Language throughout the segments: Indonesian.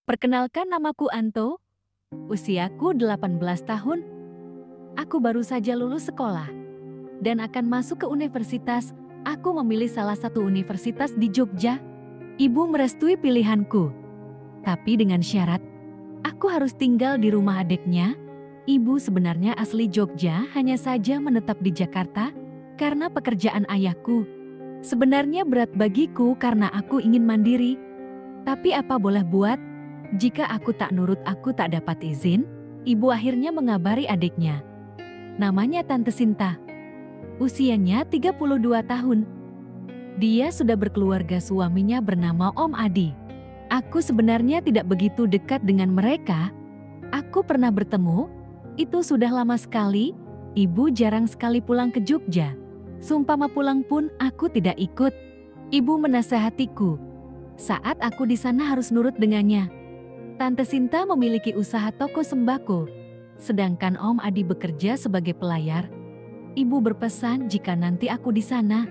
Perkenalkan, namaku Anto, usiaku 18 tahun. Aku baru saja lulus sekolah dan akan masuk ke universitas. Aku memilih salah satu universitas di Jogja. Ibu merestui pilihanku, tapi dengan syarat aku harus tinggal di rumah adiknya. Ibu sebenarnya asli Jogja, hanya saja menetap di Jakarta karena pekerjaan ayahku. Sebenarnya berat bagiku karena aku ingin mandiri. Tapi apa boleh buat, jika aku tak nurut, aku tak dapat izin. Ibu akhirnya mengabari adiknya. Namanya Tante Sinta. Usianya 32 tahun. Dia sudah berkeluarga, suaminya bernama Om Adi. Aku sebenarnya tidak begitu dekat dengan mereka. Aku pernah bertemu, itu sudah lama sekali. Ibu jarang sekali pulang ke Jogja. Seumpama pulang pun aku tidak ikut. Ibu menasehatiku. Saat aku di sana harus nurut dengannya. Tante Sinta memiliki usaha toko sembako, sedangkan Om Adi bekerja sebagai pelayar. Ibu berpesan jika nanti aku di sana,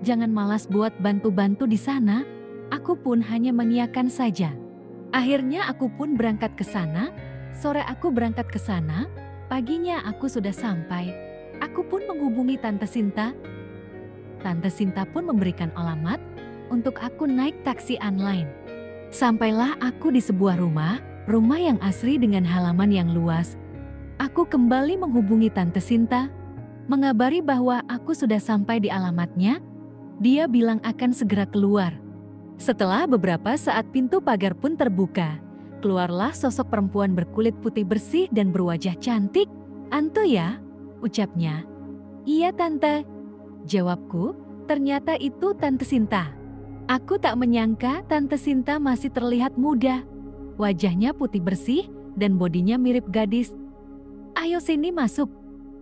jangan malas buat bantu-bantu di sana. Aku pun hanya mengiyakan saja. Akhirnya aku pun berangkat ke sana. Sore aku berangkat ke sana, paginya aku sudah sampai. Aku pun menghubungi Tante Sinta. Tante Sinta pun memberikan alamat untuk aku naik taksi online. Sampailah aku di sebuah rumah yang asri dengan halaman yang luas. Aku kembali menghubungi Tante Sinta, mengabari bahwa aku sudah sampai di alamatnya. Dia bilang akan segera keluar. Setelah beberapa saat pintu pagar pun terbuka. Keluarlah sosok perempuan berkulit putih bersih dan berwajah cantik. "Anto ya?" ucapnya. "Iya Tante," jawabku. Ternyata itu Tante Sinta. Aku tak menyangka Tante Sinta masih terlihat muda. Wajahnya putih bersih dan bodinya mirip gadis. "Ayo sini masuk,"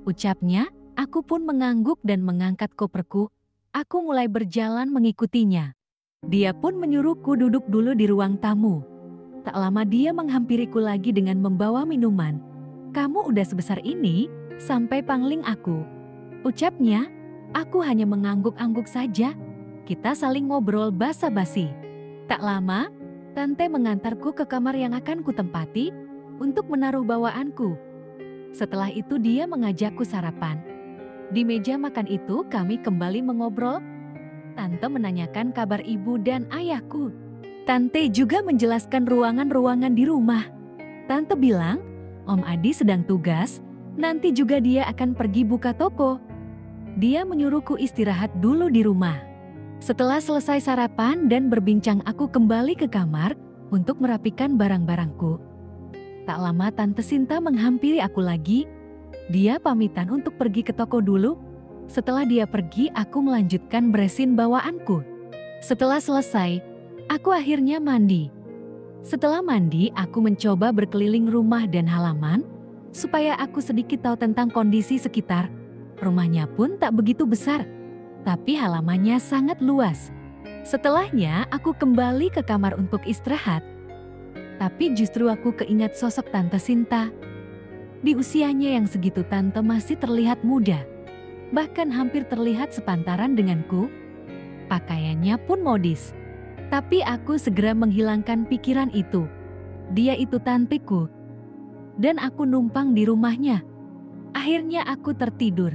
ucapnya. Aku pun mengangguk dan mengangkat koperku. Aku mulai berjalan mengikutinya. Dia pun menyuruhku duduk dulu di ruang tamu. Tak lama dia menghampiriku lagi dengan membawa minuman. "Kamu udah sebesar ini, sampai pangling aku," ucapnya. Aku hanya mengangguk-angguk saja. Kita saling ngobrol basa-basi. Tak lama, Tante mengantarku ke kamar yang akan kutempati untuk menaruh bawaanku. Setelah itu dia mengajakku sarapan. Di meja makan itu kami kembali mengobrol. Tante menanyakan kabar ibu dan ayahku. Tante juga menjelaskan ruangan-ruangan di rumah. Tante bilang, Om Adi sedang tugas, nanti juga dia akan pergi buka toko. Dia menyuruhku istirahat dulu di rumah. Setelah selesai sarapan dan berbincang, aku kembali ke kamar untuk merapikan barang-barangku. Tak lama Tante Sinta menghampiri aku lagi. Dia pamitan untuk pergi ke toko dulu. Setelah dia pergi, aku melanjutkan beresin bawaanku. Setelah selesai, aku akhirnya mandi. Setelah mandi, aku mencoba berkeliling rumah dan halaman supaya aku sedikit tahu tentang kondisi sekitar. Rumahnya pun tak begitu besar, tapi halamannya sangat luas. Setelahnya aku kembali ke kamar untuk istirahat. Tapi justru aku keingat sosok Tante Sinta. Di usianya yang segitu Tante masih terlihat muda. Bahkan hampir terlihat sepantaran denganku. Pakaiannya pun modis. Tapi aku segera menghilangkan pikiran itu. Dia itu tanteku. Dan aku numpang di rumahnya. Akhirnya aku tertidur.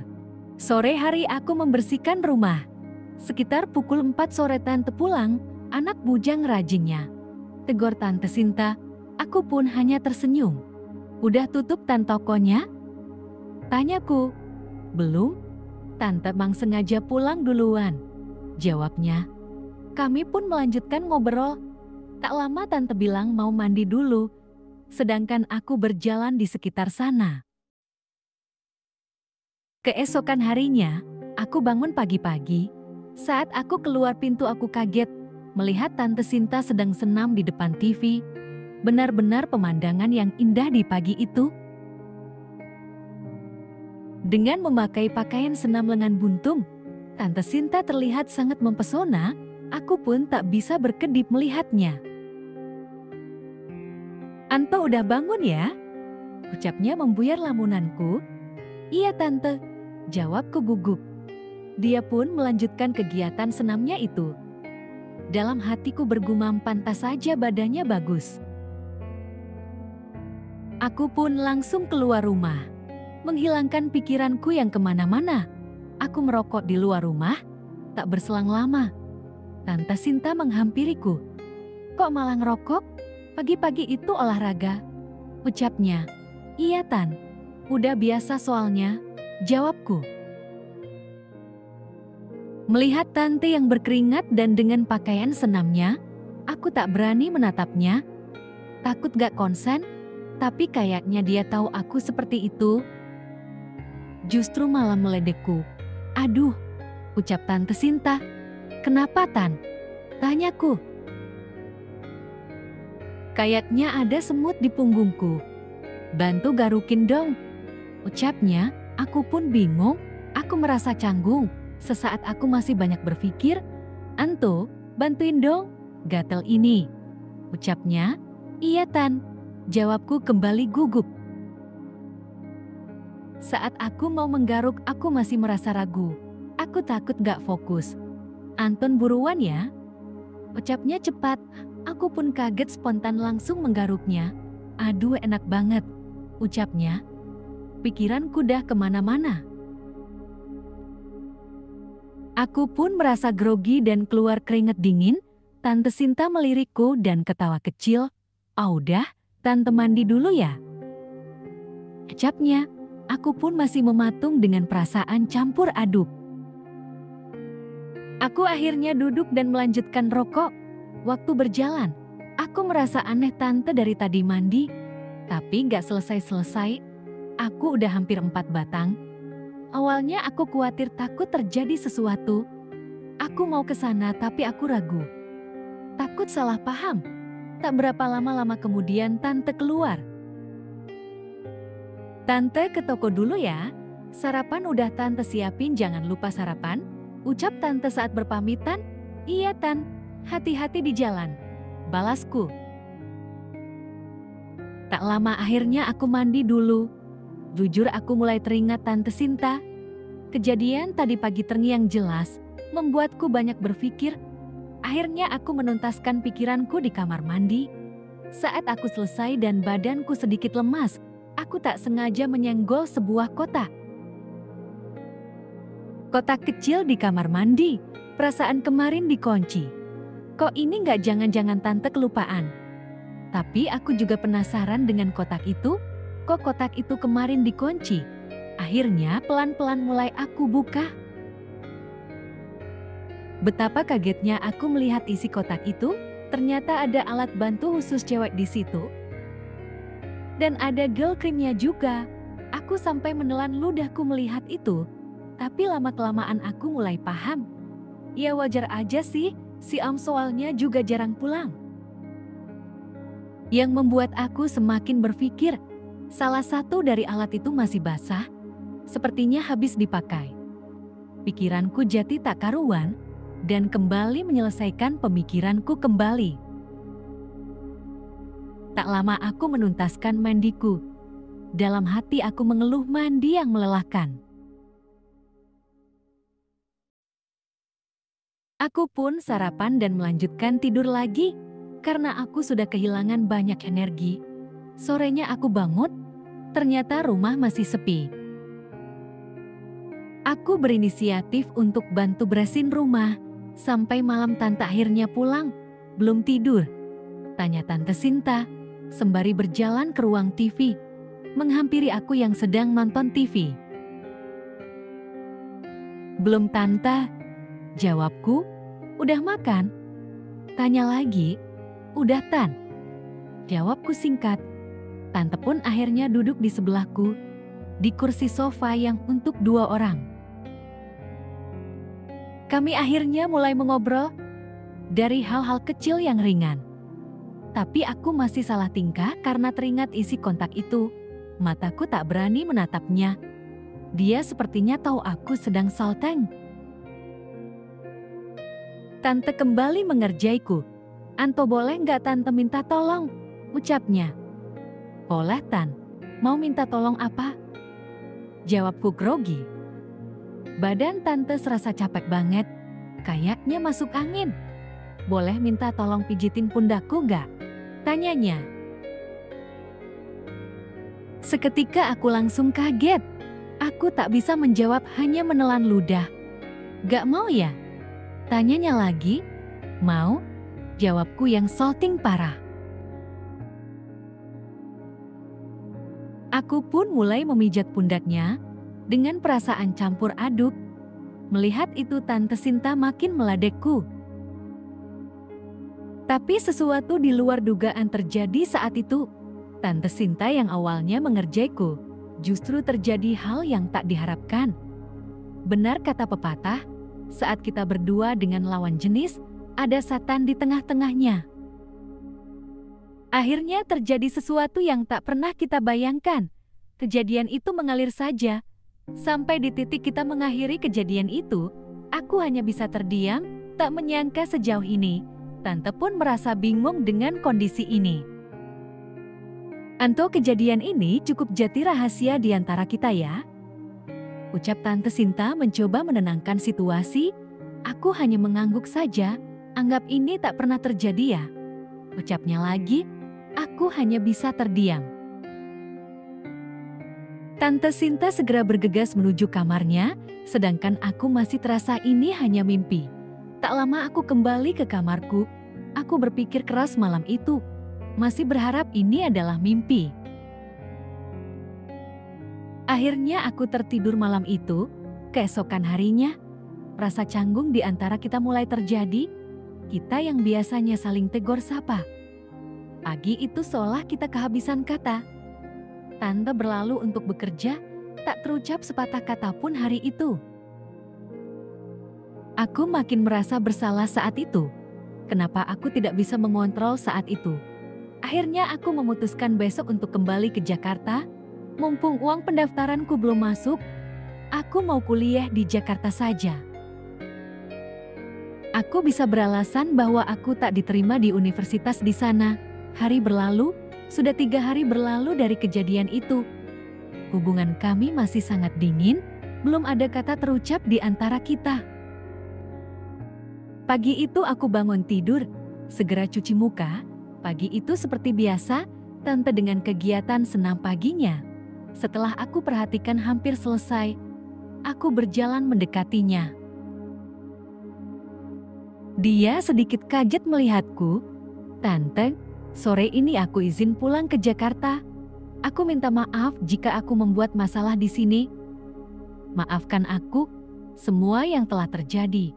Sore hari aku membersihkan rumah. Sekitar pukul 4 sore Tante pulang, anak bujang rajinnya. Tegur Tante Sinta, aku pun hanya tersenyum. "Udah tutup Tan tokonya?" tanyaku. "Belum, Tante mang sengaja pulang duluan," jawabnya. Kami pun melanjutkan ngobrol. Tak lama Tante bilang mau mandi dulu, sedangkan aku berjalan di sekitar sana. Keesokan harinya, aku bangun pagi-pagi. Saat aku keluar pintu aku kaget melihat Tante Sinta sedang senam di depan TV. Benar-benar pemandangan yang indah di pagi itu. Dengan memakai pakaian senam lengan buntung, Tante Sinta terlihat sangat mempesona. Aku pun tak bisa berkedip melihatnya. "Anto udah bangun ya?" ucapnya membuyar lamunanku. "Iya Tante," jawabku gugup. Dia pun melanjutkan kegiatan senamnya itu. Dalam hatiku bergumam, pantas saja badannya bagus. Aku pun langsung keluar rumah, menghilangkan pikiranku yang kemana-mana. Aku merokok di luar rumah, tak berselang lama. Tante Sinta menghampiriku. "Kok malah ngerokok? Pagi-pagi itu olahraga," ucapnya. "Iya Tan, udah biasa soalnya," jawabku. Melihat tante yang berkeringat dan dengan pakaian senamnya, aku tak berani menatapnya. Takut gak konsen, tapi kayaknya dia tahu aku seperti itu. Justru malah meledekku. "Aduh," ucap Tante Sinta. "Kenapa Tan?" tanyaku. "Kayaknya ada semut di punggungku. Bantu garukin dong," ucapnya. Aku pun bingung, aku merasa canggung. Sesaat aku masih banyak berpikir, "Anto, bantuin dong, gatel ini," ucapnya. "Iya Tan," jawabku kembali gugup. Saat aku mau menggaruk, aku masih merasa ragu. Aku takut gak fokus. "Anton buruan ya," ucapnya cepat. Aku pun kaget spontan langsung menggaruknya. "Aduh enak banget," ucapnya. Pikiranku dah kemana-mana. Aku pun merasa grogi dan keluar keringat dingin. Tante Sinta melirikku dan ketawa kecil. "Oh udah, Tante mandi dulu ya," ucapnya. Aku pun masih mematung dengan perasaan campur aduk. Aku akhirnya duduk dan melanjutkan rokok. Waktu berjalan, aku merasa aneh tante dari tadi mandi, tapi gak selesai-selesai. Aku udah hampir 4 batang. Awalnya aku khawatir takut terjadi sesuatu. Aku mau ke sana tapi aku ragu. Takut salah paham. Tak berapa lama kemudian tante keluar. "Tante ke toko dulu ya. Sarapan udah tante siapin, jangan lupa sarapan," ucap tante saat berpamitan. "Iya Tan, hati-hati di jalan," balasku. Tak lama akhirnya aku mandi dulu. Jujur aku mulai teringat Tante Sinta. Kejadian tadi pagi terngiang jelas, membuatku banyak berpikir. Akhirnya aku menuntaskan pikiranku di kamar mandi. Saat aku selesai dan badanku sedikit lemas, aku tak sengaja menyenggol sebuah kotak. Kotak kecil di kamar mandi, perasaan kemarin dikunci. Kok ini gak jangan-jangan tante kelupaan? Tapi aku juga penasaran dengan kotak itu. Kok kotak itu kemarin dikunci? Akhirnya pelan-pelan mulai aku buka. Betapa kagetnya aku melihat isi kotak itu. Ternyata ada alat bantu khusus cewek di situ. Dan ada girl creamnya juga. Aku sampai menelan ludahku melihat itu. Tapi lama-kelamaan aku mulai paham. Ya wajar aja sih, si Am soalnya juga jarang pulang. Yang membuat aku semakin berpikir, salah satu dari alat itu masih basah, sepertinya habis dipakai. Pikiranku jadi tak karuan, dan kembali menyelesaikan pemikiranku kembali. Tak lama aku menuntaskan mandiku. Dalam hati aku mengeluh mandi yang melelahkan. Aku pun sarapan dan melanjutkan tidur lagi, karena aku sudah kehilangan banyak energi. Sorenya aku bangun, ternyata rumah masih sepi. Aku berinisiatif untuk bantu beresin rumah. Sampai malam tante akhirnya pulang. "Belum tidur?" tanya Tante Sinta, sembari berjalan ke ruang TV, menghampiri aku yang sedang nonton TV. "Belum Tante," jawabku. "Udah makan?" Tanya lagi. "Udah Tan," jawabku singkat. Tante pun akhirnya duduk di sebelahku, di kursi sofa yang untuk 2 orang. Kami akhirnya mulai mengobrol dari hal-hal kecil yang ringan. Tapi aku masih salah tingkah karena teringat isi kontak itu. Mataku tak berani menatapnya. Dia sepertinya tahu aku sedang salteng. Tante kembali mengerjaiku. "Anto boleh nggak Tante minta tolong?" ucapnya. "Boleh Tan, mau minta tolong apa?" jawabku grogi. Badan Tante serasa capek banget, kayaknya masuk angin. "Boleh minta tolong pijitin pundakku gak?" tanyanya. Seketika aku langsung kaget. Aku tak bisa menjawab, hanya menelan ludah. Gak mau ya? Tanyanya lagi. Mau? Jawabku yang salting parah. Aku pun mulai memijat pundaknya dengan perasaan campur aduk. Melihat itu Tante Sinta makin meladekku. Tapi sesuatu di luar dugaan terjadi saat itu. Tante Sinta yang awalnya mengerjaiku, justru terjadi hal yang tak diharapkan. Benar kata pepatah, saat kita berdua dengan lawan jenis, ada setan di tengah-tengahnya. Akhirnya terjadi sesuatu yang tak pernah kita bayangkan. Kejadian itu mengalir saja. Sampai di titik kita mengakhiri kejadian itu, aku hanya bisa terdiam, tak menyangka sejauh ini. Tante pun merasa bingung dengan kondisi ini. Anto, kejadian ini cukup jadi rahasia di antara kita ya. Ucap Tante Sinta mencoba menenangkan situasi. Aku hanya mengangguk saja, anggap ini tak pernah terjadi ya. Ucapnya lagi, aku hanya bisa terdiam. Tante Sinta segera bergegas menuju kamarnya, sedangkan aku masih terasa ini hanya mimpi. Tak lama aku kembali ke kamarku. Aku berpikir keras malam itu. Masih berharap ini adalah mimpi. Akhirnya aku tertidur malam itu. Keesokan harinya, rasa canggung di antara kita mulai terjadi. Kita yang biasanya saling tegur sapa. Pagi itu seolah kita kehabisan kata. Tante berlalu untuk bekerja, tak terucap sepatah kata pun hari itu. Aku makin merasa bersalah saat itu. Kenapa aku tidak bisa mengontrol saat itu? Akhirnya aku memutuskan besok untuk kembali ke Jakarta. Mumpung uang pendaftaranku belum masuk, aku mau kuliah di Jakarta saja. Aku bisa beralasan bahwa aku tak diterima di universitas di sana. Hari berlalu, sudah 3 hari berlalu dari kejadian itu. Hubungan kami masih sangat dingin, belum ada kata terucap di antara kita. Pagi itu aku bangun tidur, segera cuci muka. Pagi itu seperti biasa, Tante dengan kegiatan senam paginya. Setelah aku perhatikan hampir selesai, aku berjalan mendekatinya. Dia sedikit kaget melihatku. Tante, sore ini aku izin pulang ke Jakarta. Aku minta maaf jika aku membuat masalah di sini. Maafkan aku, semua yang telah terjadi.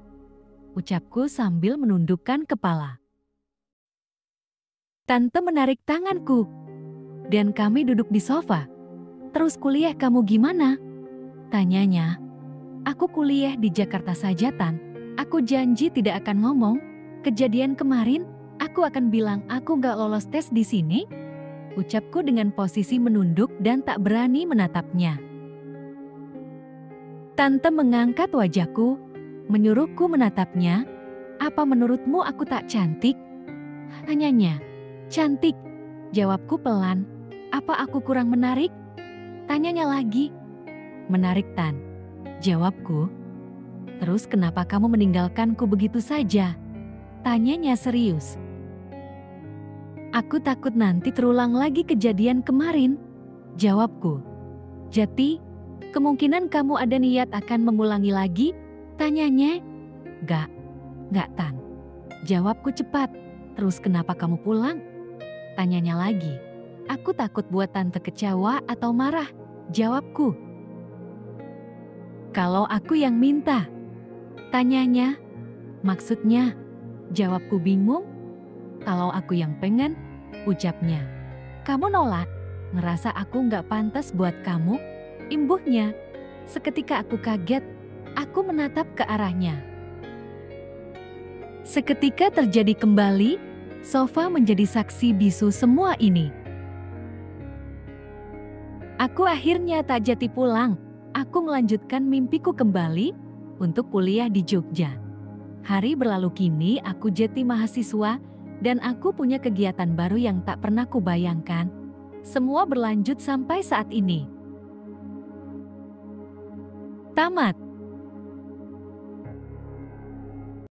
Ucapku sambil menundukkan kepala. Tante menarik tanganku, dan kami duduk di sofa. Terus kuliah kamu gimana? Tanyanya. Aku kuliah di Jakarta saja, Tan. Aku janji tidak akan ngomong. Kejadian kemarin, aku akan bilang aku gak lolos tes di sini. Ucapku dengan posisi menunduk dan tak berani menatapnya. Tante mengangkat wajahku, menyuruhku menatapnya. Apa menurutmu aku tak cantik? Tanyanya. Cantik, jawabku pelan. Apa aku kurang menarik? Tanyanya lagi. Menarik, Tan, jawabku. Terus kenapa kamu meninggalkanku begitu saja? Tanyanya serius. Aku takut nanti terulang lagi kejadian kemarin, jawabku. Jadi, kemungkinan kamu ada niat akan mengulangi lagi? Tanyanya. Gak, Tan, jawabku cepat. Terus kenapa kamu pulang? Tanyanya lagi. Aku takut buat Tante kecewa atau marah, jawabku. Kalau aku yang minta? Tanyanya. Maksudnya? Jawabku bingung. Kalau aku yang pengen, ucapnya. Kamu nolak, ngerasa aku gak pantas buat kamu? Imbuhnya. Seketika aku kaget, aku menatap ke arahnya. Seketika terjadi kembali. Sofa menjadi saksi bisu semua ini. Aku akhirnya tak jadi pulang. Aku melanjutkan mimpiku kembali untuk kuliah di Jogja. Hari berlalu, kini aku jadi mahasiswa dan aku punya kegiatan baru yang tak pernah kubayangkan. Semua berlanjut sampai saat ini. Tamat.